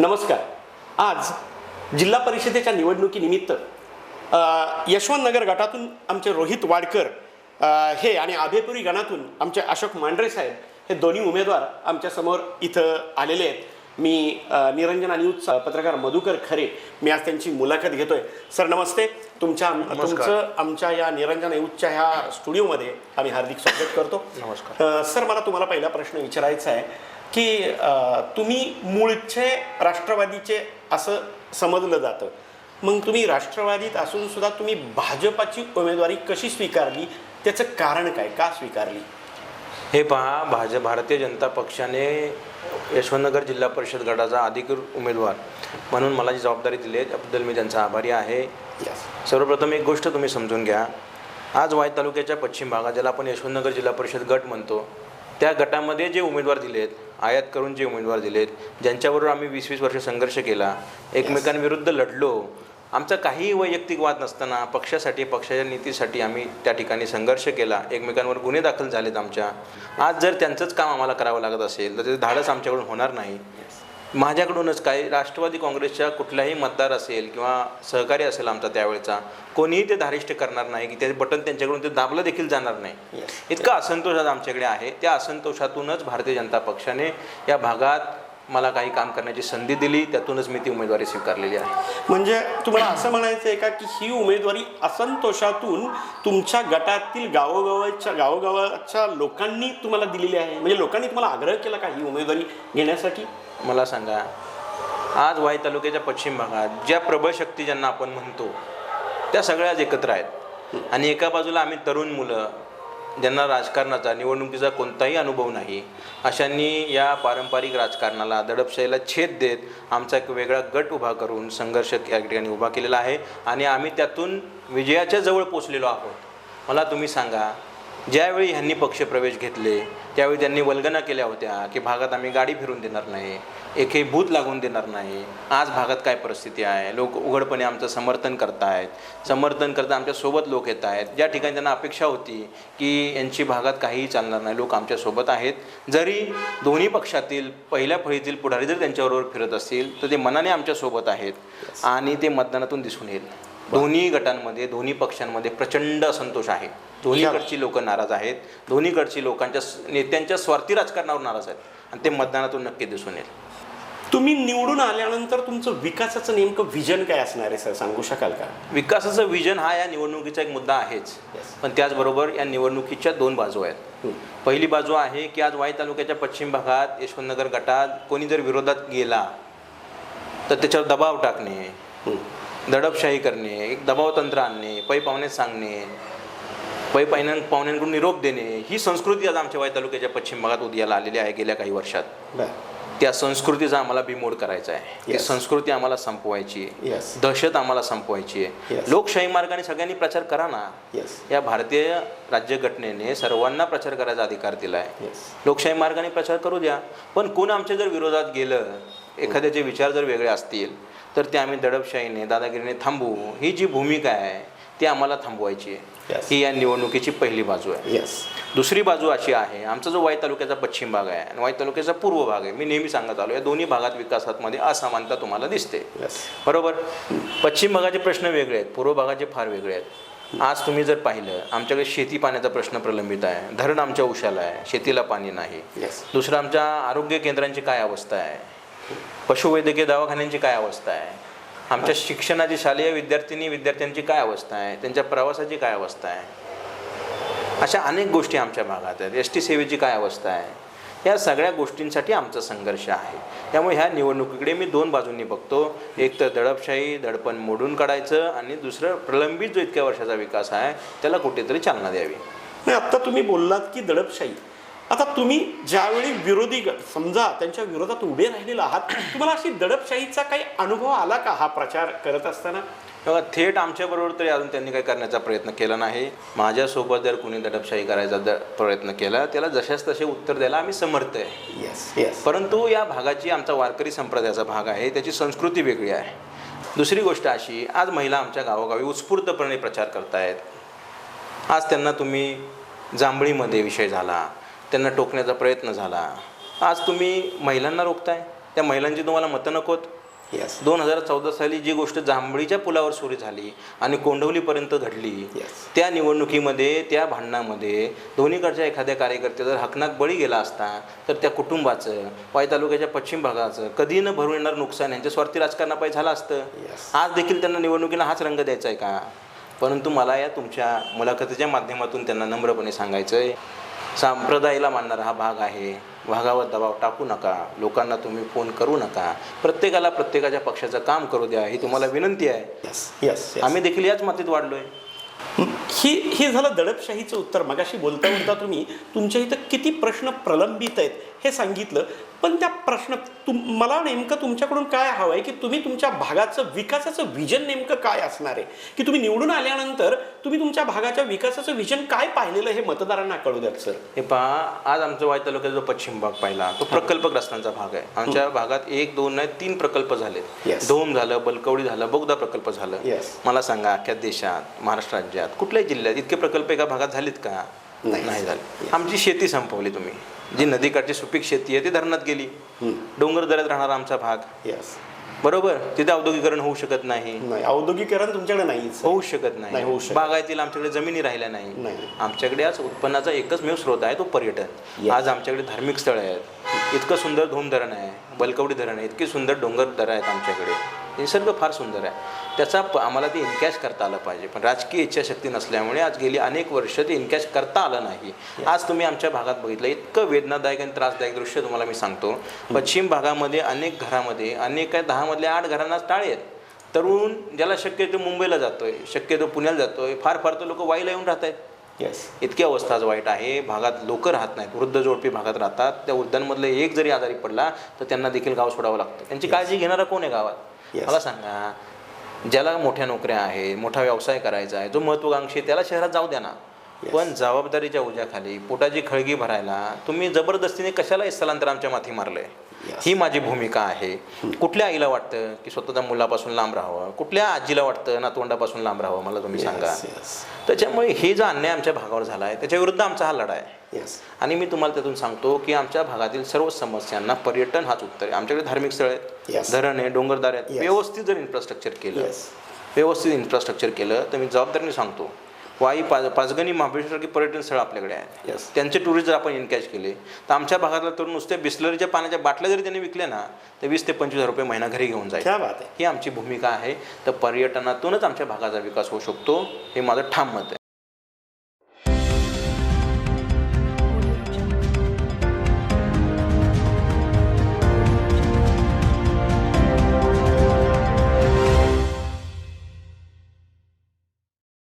नमस्कार. आज जिल्हा परिषदेच्या निवडणुकीनिमित्त यशवंतनगर गटातून आमचे रोहित वाडकर हे आणि आभेपुरी गणातून आमचे अशोक मांढरे साहेब हे दोन्ही उमेदवार आमच्या समोर इथं आलेले आहेत. मी निरंजना न्यूज पत्रकार मधुकर खरे मी आज त्यांची मुलाखत घेतोय. सर नमस्ते. तुमचं आमच्या या निरंजना न्यूजच्या ह्या स्टुडिओमध्ये आम्ही हार्दिक स्वागत करतो. नमस्कार. सर मला तुम्हाला पहिला प्रश्न विचारायचा आहे की तुम्ही मूळचे राष्ट्रवादीचे असं समजलं जातं, मग तुम्ही राष्ट्रवादीत असून सुद्धा तुम्ही भाजपाची उमेदवारी कशी स्वीकारली, त्याचं कारण काय, का स्वीकारली? हे पहा, भारतीय जनता पक्षाने यशवंतनगर जिल्हा परिषद गटाचा अधिकृत उमेदवार म्हणून मला जी जबाबदारी दिली आहे त्याबद्दल मी त्यांचा आभारी आहे. सर्वप्रथम एक गोष्ट तुम्ही समजून घ्या. आज वाई तालुक्याच्या पश्चिम भागात ज्याला आपण यशवंतनगर जिल्हा परिषद गट म्हणतो, त्या गटामध्ये जे उमेदवार दिलेत, आयात करून जे उमेदवार दिलेत, ज्यांच्याबरोबर आम्ही 20-20 वर्ष संघर्ष केला, एकमेकांविरुद्ध लढलो, आमचा काही वैयक्तिक वाद नसताना पक्षासाठी, पक्षाच्या नीतीसाठी आम्ही त्या ठिकाणी संघर्ष केला, एकमेकांवर गुन्हे दाखल झालेत आमच्या. आज जर त्यांचंच काम आम्हाला करावं लागत असेल तर ते धाडस आमच्याकडून होणार नाही. माझ्याकडूनच काय, राष्ट्रवादी काँग्रेसच्या कुठलाही मतदार असेल किंवा सहकारी असेल आमचा त्यावेळेचा, कोणीही ते धारिष्ट करणार नाही की ते बटन त्यांच्याकडून ते दाबलं देखील जाणार नाही. इतका असंतोष आज आमच्याकडे आहे. त्या असंतोषातूनच भारतीय जनता पक्षाने या भागात मला काही काम करण्याची संधी दिली, त्यातूनच मी ती उमेदवारी स्वीकारलेली आहे. म्हणजे तुम्हाला असं म्हणायचं आहे का की ही उमेदवारी असंतोषातून तुमच्या गटातील गावोगावाच्या लोकांनी तुम्हाला दिलेली आहे, म्हणजे लोकांनी तुम्हाला आग्रह केला का ही उमेदवारी घेण्यासाठी? मला सांगा, आज वाई तालुक्याच्या पश्चिम भागात ज्या प्रबळ शक्ती ज्यांना आपण म्हणतो त्या सगळ्याच एकत्र आहेत. आणि एका बाजूला आम्ही तरुण मुलं ज्यांना राजकारणाचा, निवडणुकीचा कोणताही अनुभव नाही, अशांनी या पारंपरिक राजकारणाला, दडपशाहीला छेद देत आमचा एक वेगळा गट उभा करून संघर्ष या ठिकाणी उभा केलेला आहे आणि आम्ही त्यातून विजयाच्या जवळ पोचलेलो आहोत. मला तुम्ही सांगा, ज्यावेळी ह्यांनी पक्षप्रवेश घेतले त्यावेळी त्यांनी वल्गना केल्या होत्या की भागात आम्ही गाडी फिरून देणार नाही, एकही बूथ लागून देणार नाही. आज भागात काय परिस्थिती आहे, लोक उघडपणे आमचं समर्थन करता आमच्यासोबत लोक येत आहेत. ज्या ठिकाणी त्यांना अपेक्षा होती की यांची भागात काहीही चालणार नाही, लोक आमच्यासोबत आहेत. जरी दोन्ही पक्षातील पहिल्या फळीतील पुढारी जर त्यांच्याबरोबर फिरत असतील तर ते मनाने आमच्यासोबत आहेत आणि ते मतदानातून दिसून येईल. दोन्ही गटांमध्ये, दोन्ही पक्षांमध्ये प्रचंड असंतोष आहे. दोन्हीकडची लोक नाराज आहेत, दोन्हीकडची लोकांच्या नेत्यांच्या स्वार्थी राजकारणावर नाराज आहेत आणि ते मतदानातून नक्की दिसून येईल. तुम्ही निवडून आल्यानंतर तुमचं विकासाचं नेमकं व्हिजन काय असणार आहे सर, सांगू शकाल का? विकासाचं व्हिजन हा या निवडणुकीचा एक मुद्दा आहेच, पण त्याचबरोबर या निवडणुकीच्या दोन बाजू आहेत. पहिली बाजू आहे की आज वाई तालुक्याच्या पश्चिम भागात यशवंतनगर गटात कोणी जर विरोधात गेला तर त्याच्यावर दबाव टाकणे, दडपशाही करणे, एक दबाव तंत्र आणणे, पै पाहुणे सांगणे, पाहुण्यांकडून निरोप देणे, ही संस्कृती आज आमच्या वाई तालुक्याच्या पश्चिम भागात उदयाला आलेली आहे गेल्या काही वर्षात. त्या संस्कृतीचा आम्हाला बिमोड करायचा आहे. ती संस्कृती आम्हाला संपवायची आहे. दहशत आम्हाला संपवायची आहे. लोकशाही मार्गाने सगळ्यांनी प्रचार करा ना. या भारतीय राज्यघटनेने सर्वांना प्रचार करायचा अधिकार दिला आहे. लोकशाही मार्गाने प्रचार करू द्या. पण कोण आमच्या जर विरोधात गेलं, एखाद्याचे विचार जर वेगळे असतील तर ते आम्ही दडपशाहीने, दादागिरीने थांबवू, ही जी भूमिका आहे ती आम्हाला थांबवायची आहे. ही या निवडणुकीची पहिली बाजू आहे. दुसरी बाजू अशी आहे, आमचा जो वाई तालुक्याचा पश्चिम भाग आहे आणि वाई तालुक्याचा पूर्व भाग आहे, मी नेहमी सांगत आलो, या दोन्ही भागात विकासामध्ये असमानता तुम्हाला दिसते. बरोबर. पश्चिम भागाचे प्रश्न वेगळे आहेत, पूर्व भागाचे फार वेगळे आहेत. आज तुम्ही जर पाहिलं, आमच्याकडे शेती पाण्याचा प्रश्न प्रलंबित आहे. धरण आमच्या उशाला आहे, शेतीला पाणी नाही. दुसरं, आमच्या आरोग्य केंद्रांची काय अवस्था आहे, पशुवैद्यकीय दवाखान्यांची काय अवस्था आहे, आमच्या शिक्षणाची, शालेय विद्यार्थ्यांची काय अवस्था आहे, त्यांच्या प्रवासाची काय अवस्था आहे, अशा अनेक गोष्टी आमच्या भागात आहेत. एस टी सेवेची काय अवस्था आहे, या सगळ्या गोष्टींसाठी आमचा संघर्ष आहे. त्यामुळे ह्या निवडणुकीकडे मी दोन बाजूंनी बघतो. एक तर दडपशाही, दडपण मोडून काढायचं, आणि दुसरं प्रलंबित जो इतक्या वर्षाचा विकास आहे त्याला कुठेतरी चालना द्यावी. नाही, आत्ता तुम्ही बोललात की दडपशाही, आता तुम्ही ज्यावेळी विरोधी समजा त्यांच्या विरोधात उभे राहिलेला आहात, तुम्हाला अशी दडपशाहीचा काही अनुभव आला का हा प्रचार करत असताना? बघा, थेट आमच्याबरोबर तरी अजून त्यांनी काही करण्याचा प्रयत्न केला नाही. माझ्यासोबत जर कोणी दडपशाही करायचा प्रयत्न केला, त्याला जशाच तसे उत्तर द्यायला आम्ही समर्थ आहे. परंतु या भागाची, आमचा वारकरी संप्रदायाचा भाग आहे, त्याची संस्कृती वेगळी आहे. दुसरी गोष्ट अशी, आज महिला आमच्या गावोगावी उत्स्फूर्तपणे प्रचार करतायत. आज त्यांना तुम्ही जांभळीमध्ये विषय झाला, त्यांना टोकण्याचा प्रयत्न झाला, आज तुम्ही महिलांना रोखताय. त्या महिलांची तुम्हाला मतं नकोत? येस 2014 साली जी गोष्ट जांभळीच्या पुलावर सुरू झाली आणि कोंडवलीपर्यंत घडली, Yes. त्या निवडणुकीमध्ये, त्या भांडणामध्ये दोन्हीकडच्या एखाद्या कार्यकर्त्याचा हकनाक बळी गेला असता तर त्या कुटुंबाचं, वाई तालुक्याच्या पश्चिम भागाचं कधी न भरून येणार नुकसान यांच्या स्वार्थी राजकारणापायी झालं असतं. Yes. आज देखील त्यांना निवडणुकीला हाच रंग द्यायचा आहे का? परंतु मला या तुमच्या मुलाखतीच्या माध्यमातून त्यांना नम्रपणे सांगायचं आहे, संप्रदायाला मानणारा हा भाग आहे. भागावर दबाव टाकू नका, लोकांना तुम्ही फोन करू नका, प्रत्येकाला प्रत्येकाच्या पक्षाचं काम करू द्या, ही तुम्हाला विनंती आहे. येस येस आम्ही देखील याच मातीत वाढलोय. हे झालं दडपशाहीचं उत्तर. मगाशी बोलता बोलता तुम्ही तुमच्या इथं किती प्रश्न प्रलंबित आहेत हे सांगितलं, पण त्या प्रश्न मला नेमकं तुमच्याकडून काय हवं आहे की तुम्ही तुमच्या भागाचं विकासाचं विजन नेमकं काय असणार आहे, की तुम्ही निवडून आल्यानंतर तुम्ही तुमच्या भागाच्या विकासाचं विजन काय पाहिलेलं हे मतदारांना कळू द्यात सर. हे पहा, आज आमचा वाई तालुक्याचा जो पश्चिम भाग पाहिला तो प्रकल्पग्रस्तांचा भाग आहे. आमच्या भागात 1, 2 नाही 3 प्रकल्प झाले. Yes. धोम झालं, बलकवडी झालं, बोगदा प्रकल्प झालं. Yes. मला सांगा, अख्ख्या देशात, महाराष्ट्र राज्यात कुठल्याही जिल्ह्यात इतके प्रकल्प एका भागात झालेत का? नाही झाले. आमची शेती संपवली तुम्ही. जी नदीकाठची सुपीक शेती आहे ती धरणात गेली. डोंगर दऱ्यात राहणारा आमचा भाग, येस बरोबर, तिथे औद्योगिकरण होऊ शकत नाही. नाही, औद्योगिकरण तुमच्याकडे नाहीच. होऊ शकत नाही, नाही. होऊ शकत. बागायतील आमच्याकडे जमिनी राहिल्या नाही. नाही. आमच्याकडे आज उत्पन्नाचा एकच स्रोत आहे, तो पर्यटन. Yes. आज आमच्याकडे धार्मिक स्थळं आहेत, इतकं सुंदर धोम धरण आहे, बलकवडी धरण आहे, इतकी सुंदर डोंगर दऱ्या आहेत आमच्याकडे, निसर्ग फार सुंदर आहे. त्याचा आम्हाला ते इनकॅश करता आलं पाहिजे, पण राजकीय इच्छाशक्ती नसल्यामुळे आज गेली अनेक वर्ष ते इनकॅश करता आलं नाही. आज तुम्ही आमच्या भागात बघितलं, इतकं वेदनादायक आणि त्रासदायक दृश्य तुम्हाला मी सांगतो. पश्चिम भागामध्ये अनेक घरामध्ये, अनेक काय 10 मधल्या 8 घरांना टाळे आहेत. तरुण ज्याला शक्यतो मुंबईला जातोय, शक्यतो पुण्याला जातोय, फार फार तर लोक वाईला येऊन राहत आहेत. येस इतकी अवस्था आज वाईट आहे. भागात लोक राहत नाहीत, वृद्ध जोडपी भागात राहतात. त्या वृद्धांमधलं एक जरी आजारी पडला तर त्यांना देखील गाव सोडावं लागतं. त्यांची काळजी घेणारा कोण आहे गावात? Yes. मला सांगा, ज्याला मोठ्या नोकऱ्या आहेत, मोठा व्यवसाय करायचा आहे, जो महत्त्वाकांक्षी आहे, त्याला शहरात जाऊ द्या ना. पण जबाबदारीच्या ओझ्याखाली पोटाची खळगी भरायला तुम्ही जबरदस्तीने कशाला स्थलांतर आमच्या माथी मारलंय? ही माझी भूमिका आहे. कुठल्या आईला वाटतं की स्वतःच्या मुलापासून लांब राहावं? कुठल्या आजीला वाटतं नातवंडापासून लांब राहावं? मला तुम्ही सांगा. त्याच्यामुळे हे जो अन्याय आमच्या भागावर झाला आहे त्याच्याविरुद्ध आमचा हा लढा आहे. आणि मी तुम्हाला त्यातून सांगतो की आमच्या भागातील सर्व समस्यांना पर्यटन हाच उत्तर आहे. आमच्याकडे धार्मिक स्थळ आहेत, धरण आहे, डोंगरदार आहेत. व्यवस्थित जर इन्फ्रास्ट्रक्चर केलं, व्यवस्थित इन्फ्रास्ट्रक्चर केलं तर मी जबाबदारीने सांगतो, वाई पाचगणी महाबळेश्वरसारखी पर्यटन स्थळ आपल्याकडे आहेत. त्यांचे टुरिस्ट जर आपण एनकॅच केले तर आमच्या भागातला तरुण नुसत्या बिस्लरीच्या पाण्याच्या बाटल्या जरी त्यांनी विकल्या ना तर 20 ते 25 हजार रुपये महिना घरी घेऊन जाईल. ही आमची भूमिका आहे. तर पर्यटनातूनच आमच्या भागाचा विकास होऊ शकतो, हे माझं ठाम मत आहे.